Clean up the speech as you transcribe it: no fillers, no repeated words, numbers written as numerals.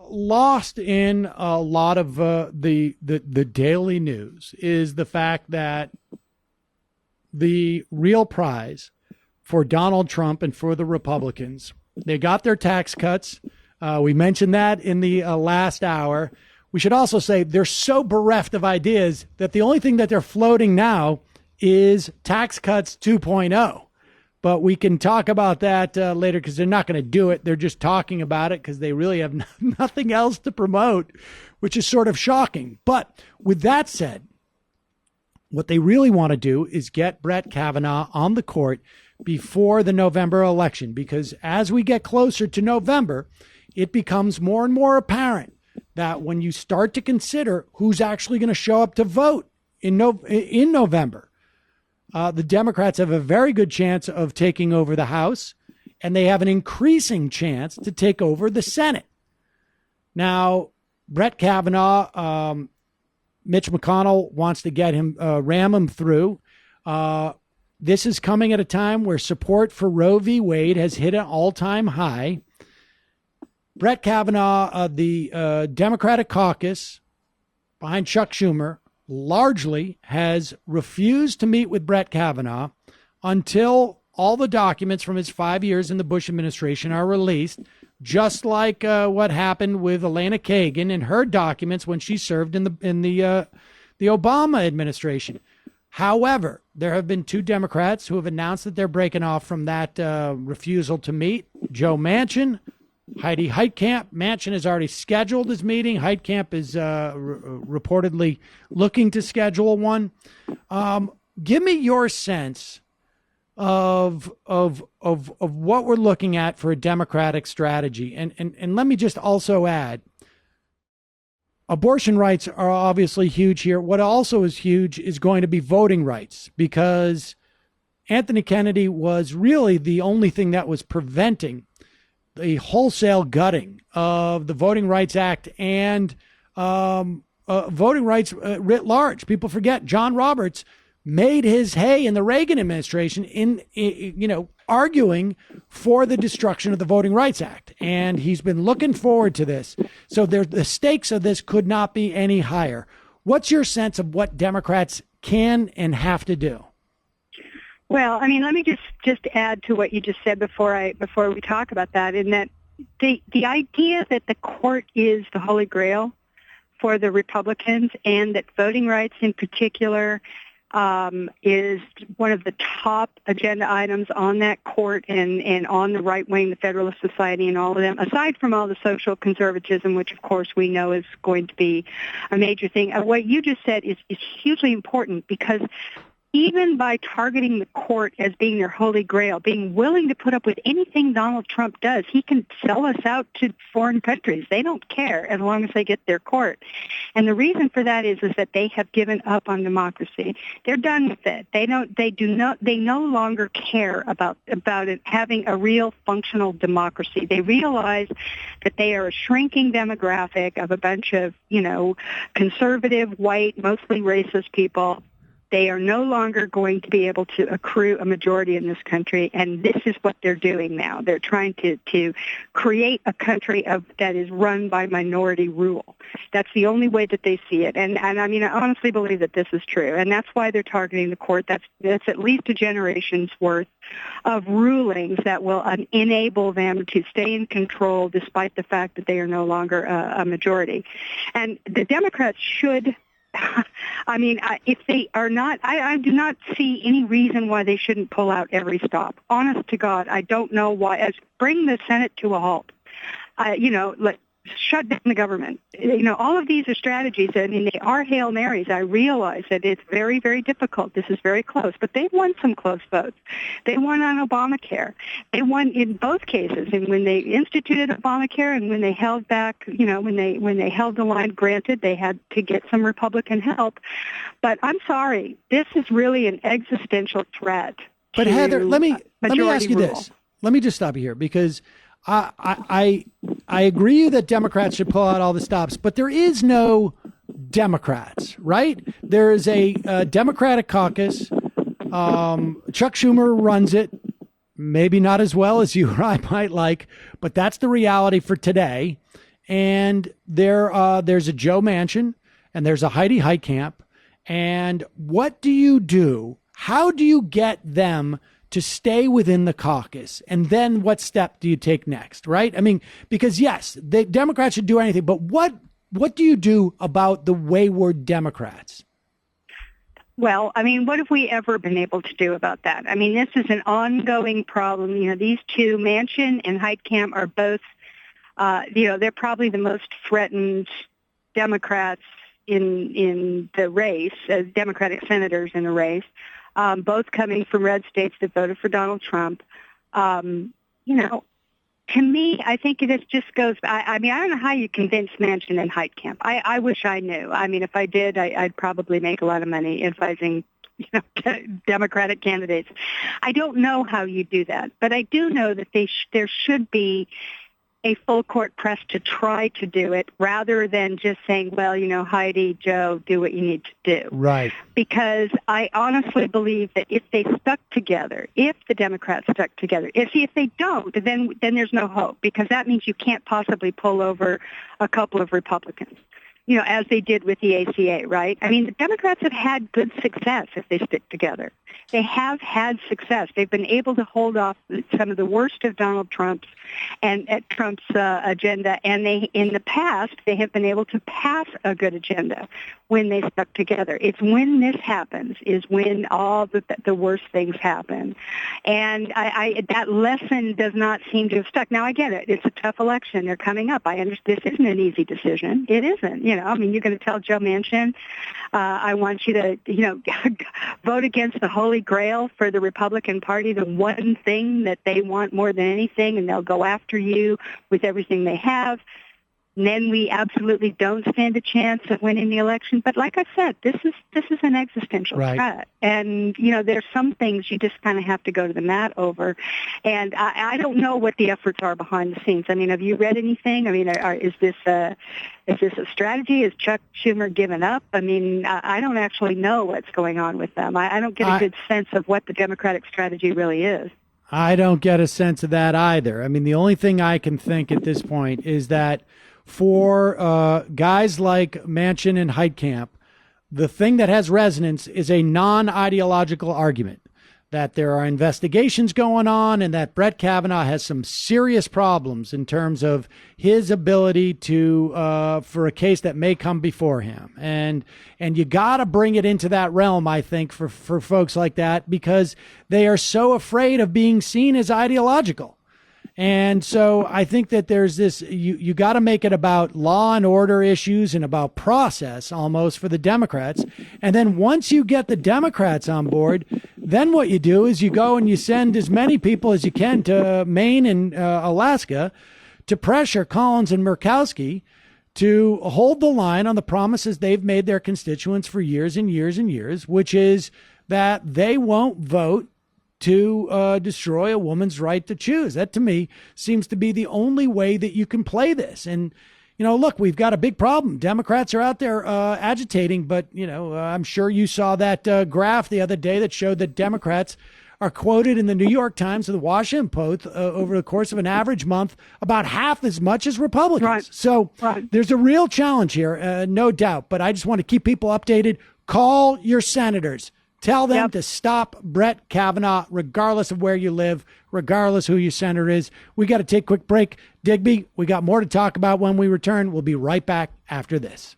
Lost in a lot of the daily news is the fact that the real prize for Donald Trump and for the Republicans, they got their tax cuts. We mentioned that in the last hour. We should also say they're so bereft of ideas that the only thing that they're floating now is tax cuts 2.0. But we can talk about that later because they're not going to do it. They're just talking about it because they really have nothing else to promote, which is sort of shocking. But with that said, what they really want to do is get Brett Kavanaugh on the court before the November election, because as we get closer to November, it becomes more and more apparent that when you start to consider who's actually going to show up to vote in November, the Democrats have a very good chance of taking over the House, and they have an increasing chance to take over the Senate. Now, Brett Kavanaugh, Mitch McConnell wants to get him, ram him through. This is coming at a time where support for Roe v. Wade has hit an all-time high. Brett Kavanaugh, the Democratic caucus behind Chuck Schumer, largely has refused to meet with Brett Kavanaugh until all the documents from his 5 years in the Bush administration are released, just like what happened with Elena Kagan and her documents when she served in the Obama administration. However, there have been two Democrats who have announced that they're breaking off from that refusal to meet. Joe Manchin, Heidi Heitkamp. Manchin has already scheduled his meeting. Heitkamp is reportedly looking to schedule one. Give me your sense of what we're looking at for a Democratic strategy. And let me just also add, abortion rights are obviously huge here. What also is huge is going to be voting rights, because Anthony Kennedy was really the only thing that was preventing the wholesale gutting of the Voting Rights Act and voting rights writ large. People forget John Roberts made his hay in the Reagan administration in arguing for the destruction of the Voting Rights Act. And he's been looking forward to this. So the stakes of this could not be any higher. What's your sense of what Democrats can and have to do? Well, I mean, let me just add to what you just said before we talk about that, in that the idea that the court is the holy grail for the Republicans, and that voting rights in particular is one of the top agenda items on that court and on the right wing, the Federalist Society and all of them, aside from all the social conservatism, which of course we know is going to be a major thing. What you just said is hugely important, because even by targeting the court as being their holy grail, being willing to put up with anything Donald Trump does, he can sell us out to foreign countries. They don't care as long as they get their court. And the reason for that is that they have given up on democracy. They're done with it. They no longer care about it having a real functional democracy. They realize that they are a shrinking demographic of a bunch of, conservative, white, mostly racist people. They are no longer going to be able to accrue a majority in this country, and this is what they're doing now. They're trying to create a country that is run by minority rule. That's the only way that they see it, and I mean, I honestly believe that this is true, and that's why they're targeting the court. That's at least a generation's worth of rulings that will enable them to stay in control, despite the fact that they are no longer a majority. And the Democrats should. I mean, if they are not, I do not see any reason why they shouldn't pull out every stop. Honest to God, I don't know why. Bring the Senate to a halt. Shut down the government. All of these are strategies. I mean, they are Hail Marys. I realize that it's very, very difficult. This is very close. But they've won some close votes. They won on Obamacare. They won in both cases. And when they instituted Obamacare and when they held back, when they held the line, granted, they had to get some Republican help. But I'm sorry, this is really an existential threat. But Heather, let me ask you rule. this. Let me just stop you here, because I agree that Democrats should pull out all the stops, but there is no Democrats, right? There is a Democratic caucus. Chuck Schumer runs it, maybe not as well as you or I might like, but that's the reality for today. and there's a Joe Manchin, and there's a Heidi Heitkamp. And what do you do? How do you get them to stay within the caucus? And then what step do you take next, right? I mean, because yes, the Democrats should do anything, but what do you do about the wayward Democrats? Well, I mean, what have we ever been able to do about that? I mean, this is an ongoing problem. You know, these two, Manchin and Heitkamp, are both, they're probably the most threatened Democrats in the race, as Democratic senators in the race, both coming from red states that voted for Donald Trump. To me, I think it just goes. I mean, I don't know how you convince Manchin and Heitkamp. I wish I knew. I mean, if I did, I'd probably make a lot of money advising, Democratic candidates. I don't know how you do that, but I do know that there should be a full court press to try to do it, rather than just saying, well, Heidi, Joe, do what you need to do. Right. Because I honestly believe that if they stuck together, if the Democrats stuck together, if they don't, then there's no hope, because that means you can't possibly pull over a couple of Republicans, as they did with the ACA, right? I mean, the Democrats have had good success if they stick together. They have had success. They've been able to hold off some of the worst of Donald Trump's agenda, and in the past, they have been able to pass a good agenda when they stuck together. It's when this happens is when all the worst things happen. And that lesson does not seem to have stuck. Now, I get it. It's a tough election. They're coming up. I understand this isn't an easy decision. It isn't. I mean, you're going to tell Joe Manchin, I want you to, vote against the Holy Grail for the Republican Party, the one thing that they want more than anything, and they'll go after you with everything they have. And then we absolutely don't stand a chance of winning the election. But like I said, this is an existential threat. And, there's some things you just kind of have to go to the mat over. And I don't know what the efforts are behind the scenes. I mean, have you read anything? I mean, is this a strategy? Is Chuck Schumer given up? I mean, I don't actually know what's going on with them. I don't get a good sense of what the Democratic strategy really is. I don't get a sense of that either. I mean, the only thing I can think at this point is that for guys like Manchin and Heitkamp, the thing that has resonance is a non-ideological argument that there are investigations going on and that Brett Kavanaugh has some serious problems in terms of his ability to for a case that may come before him. And you got to bring it into that realm, I think, for folks like that, because they are so afraid of being seen as ideological. And so I think that there's this, you got to make it about law and order issues and about process almost for the Democrats. And then once you get the Democrats on board, then what you do is you go and you send as many people as you can to Maine and Alaska to pressure Collins and Murkowski to hold the line on the promises they've made their constituents for years and years and years, which is that they won't vote to destroy a woman's right to choose. That, to me, seems to be the only way that you can play this. And, look, we've got a big problem. Democrats are out there agitating, but, I'm sure you saw that graph the other day that showed that Democrats are quoted in the New York Times and the Washington Post over the course of an average month about half as much as Republicans. Right. So there's a real challenge here, no doubt. But I just want to keep people updated. Call your senators. Tell them to stop Brett Kavanaugh, regardless of where you live, regardless who your senator is. We got to take a quick break. Digby, we got more to talk about when we return. We'll be right back after this.